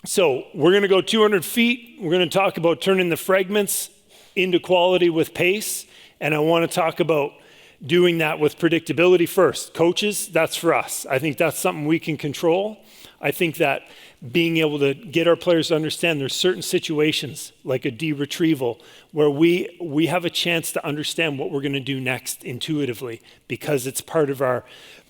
So we're going to go 200 feet. We're going to talk about turning the fragments into quality with pace. And I want to talk about doing that with predictability first. Coaches, that's for us. I think that's something we can control. I think that being able to get our players to understand there's certain situations like a D retrieval where we have a chance to understand what we're going to do next intuitively because it's part of our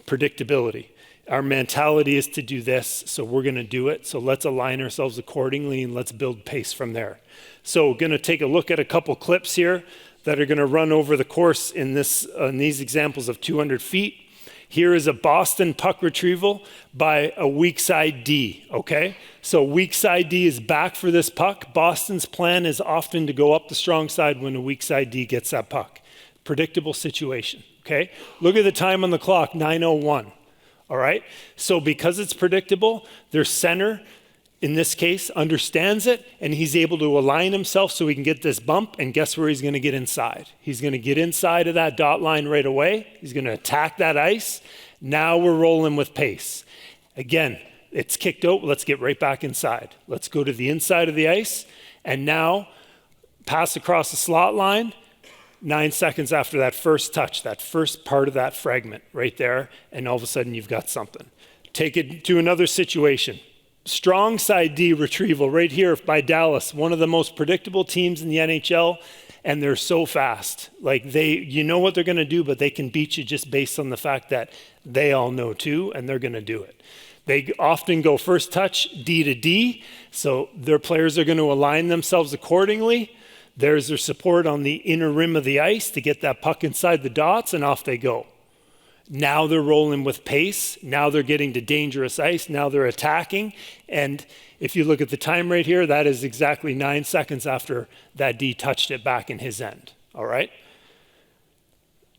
predictability. Our mentality is to do this, so we're going to do it. So let's align ourselves accordingly and let's build pace from there. So we're going to take a look at a couple clips here that are going to run over the course in these examples of 200 feet. Here is a Boston puck retrieval by a weak side D, okay? So weak side D is back for this puck. Boston's plan is often to go up the strong side when a weak side D gets that puck. Predictable situation, okay? Look at the time on the clock, 9:01, all right? So because it's predictable, their center, in this case, understands it, and he's able to align himself so he can get this bump, and guess where he's going to get inside? He's going to get inside of that dot line right away. He's going to attack that ice. Now we're rolling with pace. Again, it's kicked out. Let's get right back inside. Let's go to the inside of the ice, and now pass across the slot line, 9 seconds after that first touch, that first part of that fragment right there, and all of a sudden you've got something. Take it to another situation. Strong side D retrieval right here by Dallas, one of the most predictable teams in the NHL, and they're so fast. Like you know what they're going to do, but they can beat you just based on the fact that they all know too, and they're going to do it. They often go first touch D to D, so their players are going to align themselves accordingly. There's their support on the inner rim of the ice to get that puck inside the dots, and off they go. Now they're rolling with pace. Now they're getting to dangerous ice. Now they're attacking. And if you look at the time right here, that is exactly 9 seconds after that D touched it back in his end. All right?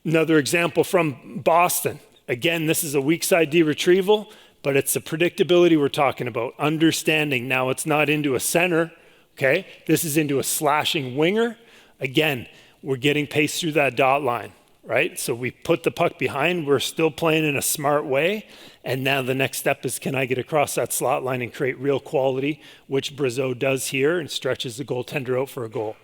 Another example from Boston. Again, this is a weak side D retrieval, but it's the predictability we're talking about. Understanding. Now it's not into a center, okay? This is into a slashing winger. Again, we're getting pace through that dot line. Right? So we put the puck behind, we're still playing in a smart way, and now the next step is can I get across that slot line and create real quality, which Brazeau does here and stretches the goaltender out for a goal.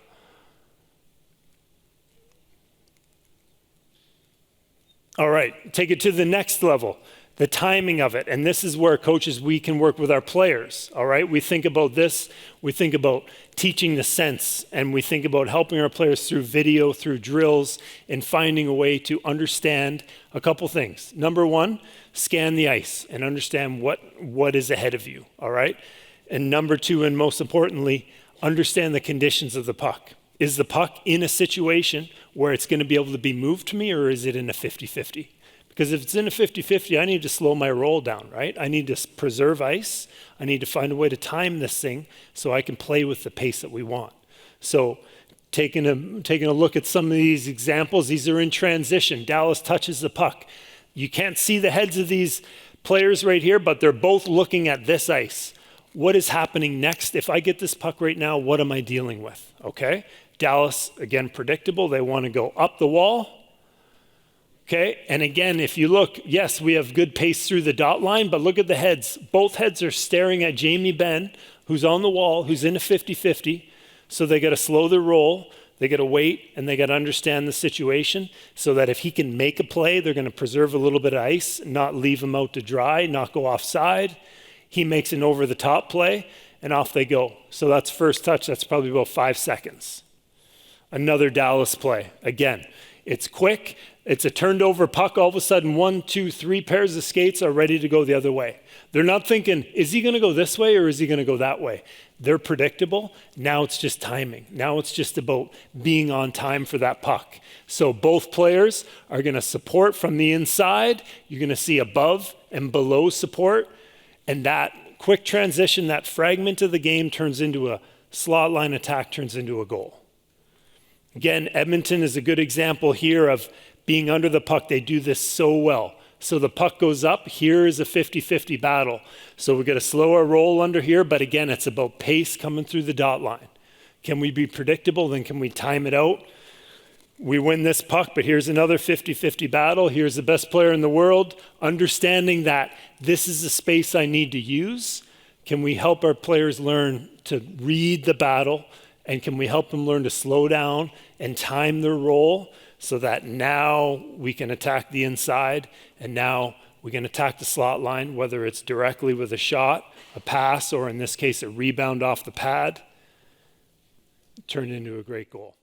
All right, take it to the next level, the timing of it, and this is where coaches, we can work with our players, all right? We think about this, we think about teaching the sense, and we think about helping our players through video, through drills, and finding a way to understand a couple things. Number one, scan the ice and understand what is ahead of you, all right? And number two, and most importantly, understand the conditions of the puck. Is the puck in a situation where it's going to be able to be moved to me, or is it in a 50-50? Because if it's in a 50-50, I need to slow my roll down, right? I need to preserve ice. I need to find a way to time this thing so I can play with the pace that we want. So taking a look at some of these examples, these are in transition. Dallas touches the puck. You can't see the heads of these players right here, but they're both looking at this ice. What is happening next? If I get this puck right now, what am I dealing with? Okay? Dallas, again, predictable. They want to go up the wall. Okay, and again, if you look, yes, we have good pace through the dot line, but look at the heads. Both heads are staring at Jamie Benn, who's on the wall, who's in a 50-50. So they got to slow their roll, they got to wait, and they got to understand the situation so that if he can make a play, they're going to preserve a little bit of ice, not leave him out to dry, not go offside. He makes an over-the-top play, and off they go. So that's first touch. That's probably about 5 seconds. Another Dallas play. Again, it's quick. It's a turned over puck. All of a sudden, 1, 2, 3 pairs of skates are ready to go the other way. They're not thinking, is he going to go this way or is he going to go that way? They're predictable. Now it's just timing. Now it's just about being on time for that puck. So both players are going to support from the inside. You're going to see above and below support. And that quick transition, that fragment of the game turns into a slot line attack, turns into a goal. Again, Edmonton is a good example here of being under the puck. They do this so well. So the puck goes up. Here is a 50-50 battle. So we got a slower roll under here, but again, it's about pace coming through the dot line. Can we be predictable? Then can we time it out? We win this puck, but here's another 50-50 battle. Here's the best player in the world, understanding that this is the space I need to use Can we help our players learn to read the battle? And can we help them learn to slow down and time their role so that now we can attack the inside and now we can attack the slot line, whether it's directly with a shot, a pass, or in this case, a rebound off the pad, turn into a great goal.